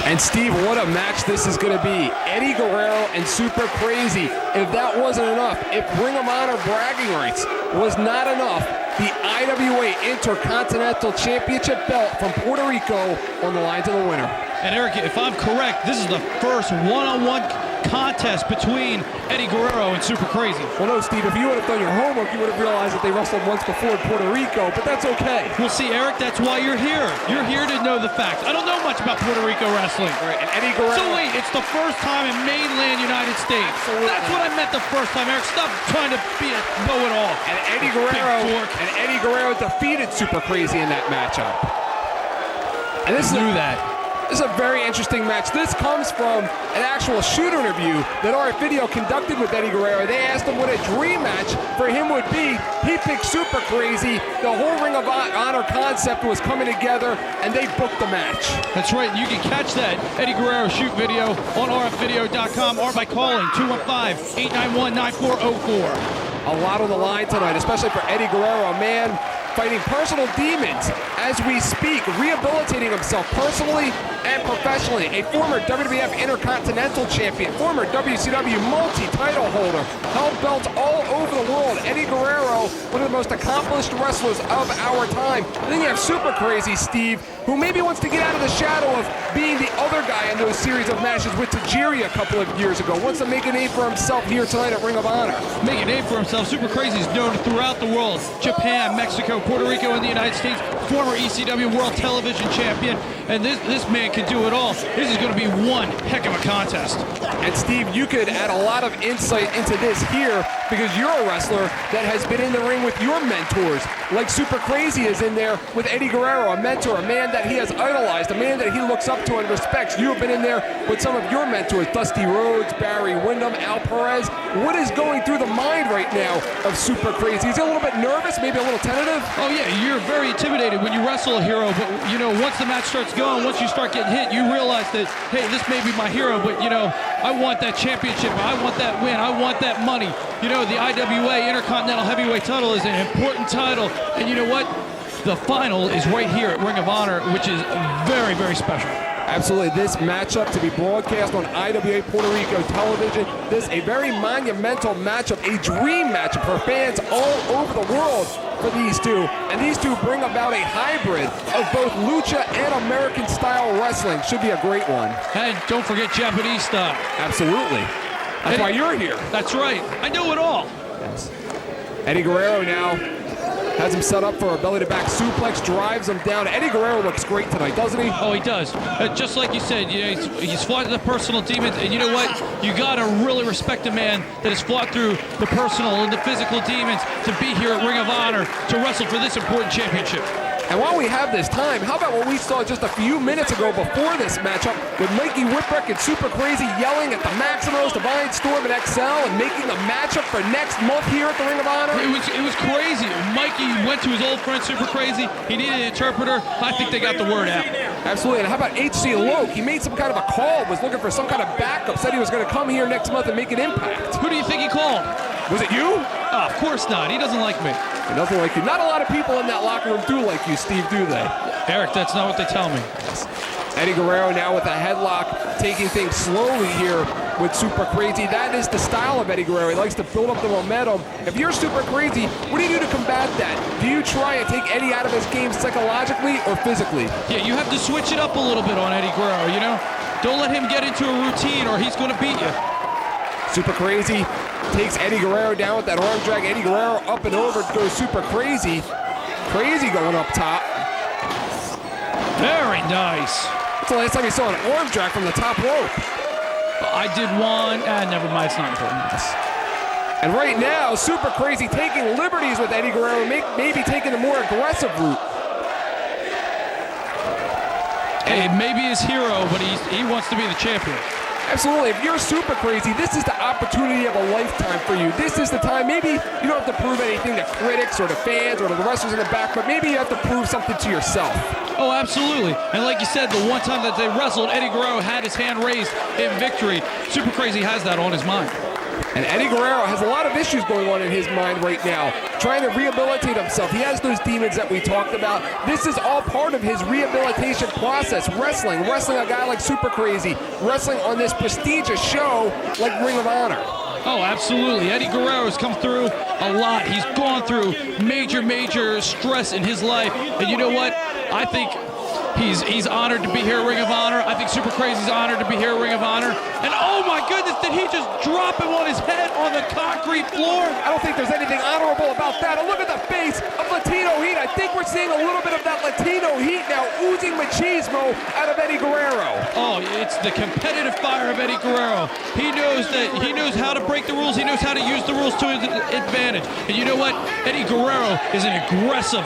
And Steve, what a match this is going to be. Eddie Guerrero and Super Crazy. If that wasn't enough, if Ring of Honor bragging rights was not enough, the IWA Intercontinental Championship belt from Puerto Rico on the line to the winner. And Eric, if I'm correct, this is the first one-on-one contest between Eddie Guerrero and Super Crazy. Well, no, Steve, if you would have done your homework, you would have realized that they wrestled once before in Puerto Rico, but that's okay. Well, see, Eric, that's why you're here. You're here to know the facts. I don't know much about Puerto Rico wrestling. Right, and Eddie Guerrero... So wait, it's the first time in mainland United States. Absolutely. That's what I meant the first time, Eric. Stop trying to be a know-it-all. And Eddie Guerrero defeated Super Crazy in that matchup. And this is This is a very interesting match. This comes from an actual shoot interview that RF Video conducted with Eddie Guerrero. They asked him what a dream match for him would be. He picked Super Crazy. The whole Ring of Honor concept was coming together, and they booked the match. That's right. You can catch that Eddie Guerrero shoot video on rfvideo.com or by calling 215-891-9404. A lot on the line tonight, especially for Eddie Guerrero, a man fighting personal demons as we speak, rehabilitating himself personally and professionally. A former WWF Intercontinental Champion, former WCW multi-title holder, held belts all over the world. Eddie Guerrero, one of the most accomplished wrestlers of our time. And then you have Super Crazy Steve, who maybe wants to get out of the shadow of being the other guy in those series of matches with Tajiri a couple of years ago. Wants to make a name for himself here tonight at Ring of Honor. Make a name for himself. Super Crazy is known throughout the world. Japan, Mexico, Puerto Rico, and the United States. Former ECW World Television Champion. And this man can do it all. This is going to be one heck of a contest. And Steve, you could add a lot of insight into this here because you're a wrestler that has been in the ring with your mentors, like Super Crazy is in there with Eddie Guerrero, a mentor, a man that he has idolized, a man that he looks up to and respects. You have been in there with some of your mentors, Dusty Rhodes, Barry Windham, Al Perez. What is going through the mind right now of Super Crazy? Is he a little bit nervous, maybe a little tentative? Oh yeah, you're very intimidated when you wrestle a hero, but you know, once the match starts going, once you start getting hit, you realize that, hey, this may be my hero, but you know, I want that championship, I want that win, I want that money. You know, the IWA Intercontinental Heavyweight title is an important title, and you know what? The final is right here at Ring of Honor, which is very, very special. Absolutely. This matchup to be broadcast on IWA Puerto Rico television. This is a very monumental matchup, a dream matchup for fans all over the world for these two. And these two bring about a hybrid of both lucha and American style wrestling. Should be a great one. And don't forget Japanese style. Absolutely. That's why you're here. That's right. I know it all. Yes. Eddie Guerrero now has him set up for a belly-to-back suplex, drives him down. Eddie Guerrero looks great tonight, doesn't he? Oh, he does. Just like you said, you know, he's fought the personal demons, and you know what? You got to really respect a man that has fought through the personal and the physical demons to be here at Ring of Honor to wrestle for this important championship. And while we have this time, how about what we saw just a few minutes ago before this matchup with Mikey Whipwreck and Super Crazy yelling at the Maximos, Divine Storm, and XL and making the matchup for next month here at the Ring of Honor? It was crazy. Mikey went to his old friend Super Crazy. He needed an interpreter. I think they got the word out. Absolutely. And how about HC Loke? He made some kind of a call, was looking for some kind of backup, said he was going to come here next month and make an impact. Who do you think he called? Was it you? Oh, of course not. He doesn't like me. He doesn't like you. Not a lot of people in that locker room do like you, Steve, do they? Eric, that's not what they tell me. Eddie Guerrero now with a headlock, taking things slowly here with Super Crazy. That is the style of Eddie Guerrero. He likes to build up the momentum. If you're Super Crazy, what do you do to combat that? Do you try and take Eddie out of his game psychologically or physically? Yeah, you have to switch it up a little bit on Eddie Guerrero, you know? Don't let him get into a routine or he's going to beat you. Super Crazy takes Eddie Guerrero down with that arm drag. Eddie Guerrero up and over goes Super Crazy. Crazy going up top. Very nice. That's the last time you saw an arm drag from the top rope. I did one. Never mind, it's not important. And right now, Super Crazy taking liberties with Eddie Guerrero, maybe taking a more aggressive route. Hey, maybe his hero, but he wants to be the champion. Absolutely. If you're Super Crazy, this is the opportunity of a lifetime for you. This is the time. Maybe you don't have to prove anything to critics or to fans or to the wrestlers in the back, but maybe you have to prove something to yourself. Oh, absolutely. And like you said, the one time that they wrestled, Eddie Guerrero had his hand raised in victory. Super Crazy has that on his mind. And Eddie Guerrero has a lot of issues going on in his mind right now, trying to rehabilitate himself. He has those demons that we talked about. This is all part of his rehabilitation process. Wrestling a guy like Super Crazy, wrestling on this prestigious show like Ring of Honor. Oh, absolutely. Eddie Guerrero has come through a lot. He's gone through major stress in his life. And you know what? I think he's honored to be here at Ring of Honor. I think Super Crazy's honored to be here at Ring of Honor. And oh my goodness, did he just drop him on his head on the concrete floor? I don't think there's anything honorable about that. And look at the face of Latino Heat. I think we're seeing a little bit of that Latino Heat now oozing machismo out of Eddie Guerrero. Oh, it's the competitive fire of Eddie Guerrero. He knows how to break the rules. He knows how to use the rules to his advantage. And you know what? Eddie Guerrero is an aggressive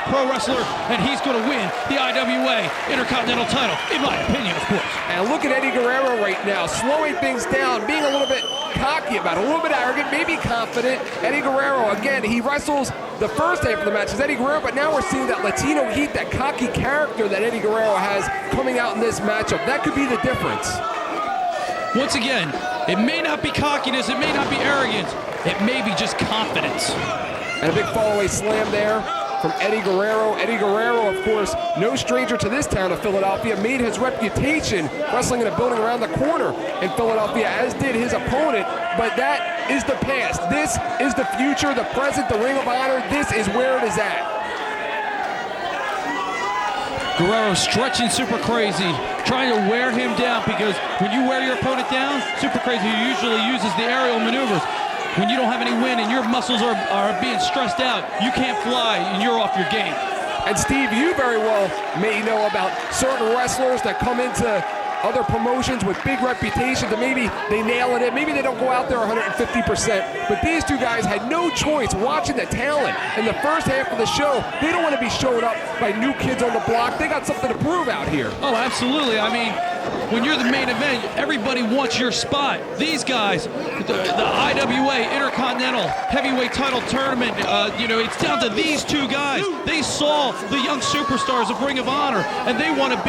pro wrestler, and he's going to win the IWA Intercontinental title, in my opinion, of course. And look at Eddie Guerrero right now, slowing things down, being a little bit cocky about it, a little bit arrogant, maybe confident. Eddie Guerrero, again, he wrestles the first half of the match as Eddie Guerrero, but now we're seeing that Latino Heat, that cocky character that Eddie Guerrero has coming out in this matchup. That could be the difference. Once again, it may not be cockiness, it may not be arrogance, it may be just confidence. And a big fallaway slam there from Eddie Guerrero. Eddie Guerrero, of course, no stranger to this town of Philadelphia, made his reputation wrestling in a building around the corner in Philadelphia, as did his opponent, but that is the past. This is the future, the present, the Ring of Honor. This is where it is at. Guerrero stretching Super Crazy, trying to wear him down, because when you wear your opponent down, Super Crazy usually uses the aerial maneuvers. When you don't have any wind and your muscles are being stressed out, you can't fly and you're off your game. And Steve, you very well may know about certain wrestlers that come into other promotions with big reputations and maybe they nail it in, maybe they don't go out there 150%, but these two guys had no choice watching the talent in the first half of the show. They don't want to be showed up by new kids on the block. They got something to prove out here. Oh, absolutely. I mean, when you're the main event, everybody wants your spot. These guys, the IWA Intercontinental Heavyweight Title Tournament, it's down to these two guys. They saw the young superstars of Ring of Honor, and they want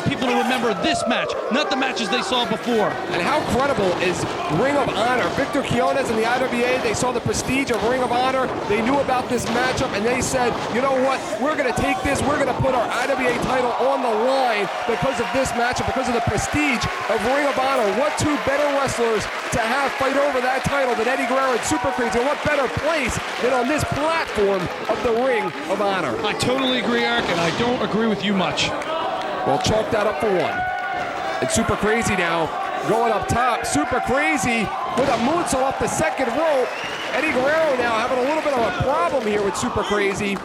people to remember this match, not the matches they saw before. And how credible is Ring of Honor? Victor Quiones and the IWA, they saw the prestige of Ring of Honor. They knew about this matchup, and they said, you know what? We're going to take this. We're going to put our IWA title on the line because of this matchup, because of the prestige of Ring of Honor. What two better wrestlers to have fight over that title than Eddie Guerrero and Super Crazy? And what better place than on this platform of the Ring of Honor? I totally agree, Eric, and I don't agree with you much. Well, chalk that up for one. And Super Crazy now going up top. Super Crazy with a moonsault off the second rope. Eddie Guerrero now having a little bit of a problem here with Super Crazy.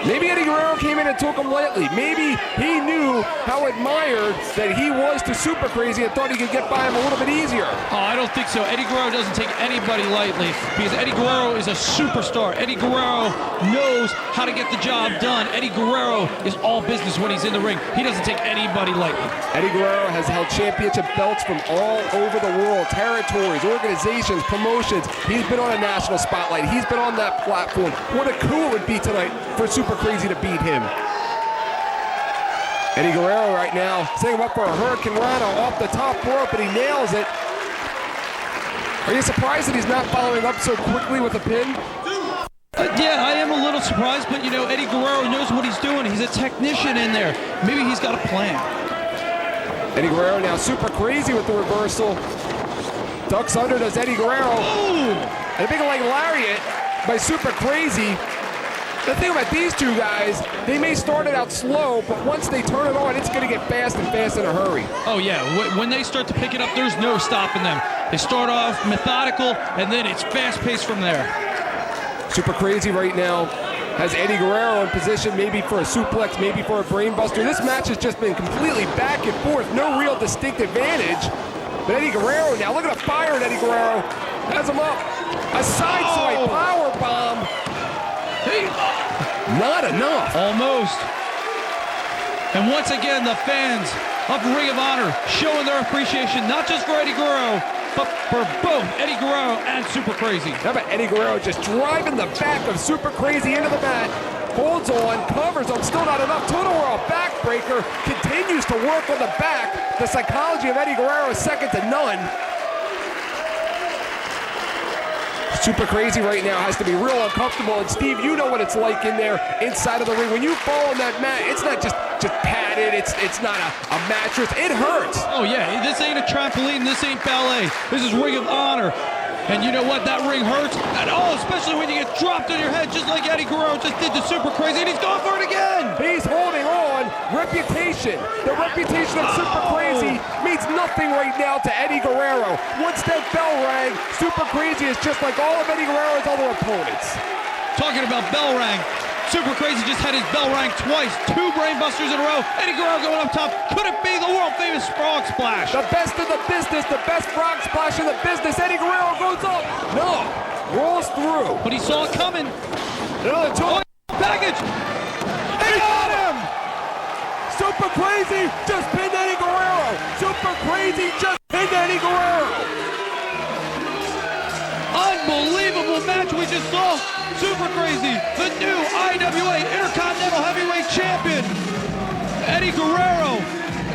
Maybe Eddie Guerrero came in and took him lightly. Maybe he knew how admired that he was to Super Crazy and thought he could get by him a little bit easier. Oh, I don't think so. Eddie Guerrero doesn't take anybody lightly because Eddie Guerrero is a superstar. Eddie Guerrero knows how to get the job done. Eddie Guerrero is all business when he's in the ring. He doesn't take anybody lightly. Eddie Guerrero has held championship belts from all over the world, territories, organizations, promotions. He's been on a national spotlight. He's been on that platform. What a coup it would be tonight for Super Crazy to beat him. Eddie Guerrero right now setting him up for a Hurricane Rana off the top rope, and he nails it. Are you surprised that he's not following up so quickly with a pin? Yeah, I am a little surprised, but you know, Eddie Guerrero knows what he's doing. He's a technician in there. Maybe he's got a plan. Eddie Guerrero now super crazy with the reversal. Ducks under, does Eddie Guerrero. Ooh. And a big leg lariat by Super Crazy. The thing about these two guys, they may start it out slow, but once they turn it on, it's going to get fast and fast in a hurry. Oh yeah, when they start to pick it up, there's no stopping them. They start off methodical, and then it's fast-paced from there. Super Crazy right now has Eddie Guerrero in position, maybe for a suplex, maybe for a brainbuster. This match has just been completely back and forth, no real distinct advantage. But Eddie Guerrero now, look at the fire at Eddie Guerrero. Has him up. A sideswipe power bomb. Hey, not enough. Almost. And once again, the fans of Ring of Honor showing their appreciation, not just for Eddie Guerrero, but for both Eddie Guerrero and Super Crazy. How about Eddie Guerrero just driving the back of Super Crazy into the mat, holds on, covers him, still not enough. Total World backbreaker, continues to work on the back. The psychology of Eddie Guerrero is second to none. Super Crazy right now has to be real uncomfortable, and Steve, you know what it's like in there inside of the ring. When you fall on that mat, it's not just padded, it's not a mattress, it hurts. Oh yeah, this ain't a trampoline, this ain't ballet, this is Ring of Honor. And you know what, that ring hurts, and especially when you get dropped on your head just like Eddie Guerrero just did to Super Crazy, and he's going for it again! He's holding on. Reputation. The reputation of Super Crazy means nothing right now to Eddie Guerrero. Once that bell rang, Super Crazy is just like all of Eddie Guerrero's other opponents. Talking about bell rang, Super Crazy just had his bell rang twice, 2 brainbusters in a row. Eddie Guerrero going up top. Could it be the world famous frog splash? The best in the business, the best frog splash in the business. Eddie Guerrero goes up. No, rolls through. But he saw it coming. Another two. Package. They got him. Super Crazy just pinned Eddie Guerrero. Super Crazy just pinned Eddie Guerrero. Unbelievable match we just saw. Super Crazy, the new IWA Intercontinental Heavyweight Champion. Eddie Guerrero,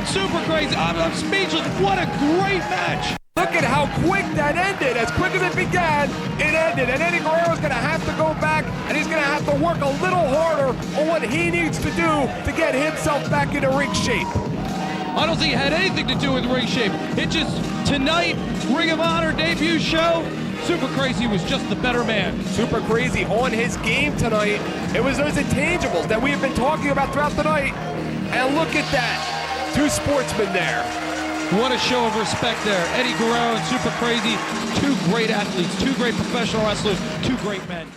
Super Crazy. I'm speechless. What a great match. Look at how quick that ended. As quick as it began, it ended. And Eddie Guerrero's going to have to go back, and he's going to have to work a little harder on what he needs to do to get himself back into ring shape. I don't think it had anything to do with ring shape. It just, tonight, Ring of Honor debut show, Super Crazy was just the better man. Super Crazy on his game tonight. It was those intangibles that we have been talking about throughout the night. And look at that. 2 sportsmen there. What a show of respect there. Eddie Guerrero and Super Crazy, 2 great athletes, 2 great professional wrestlers, 2 great men.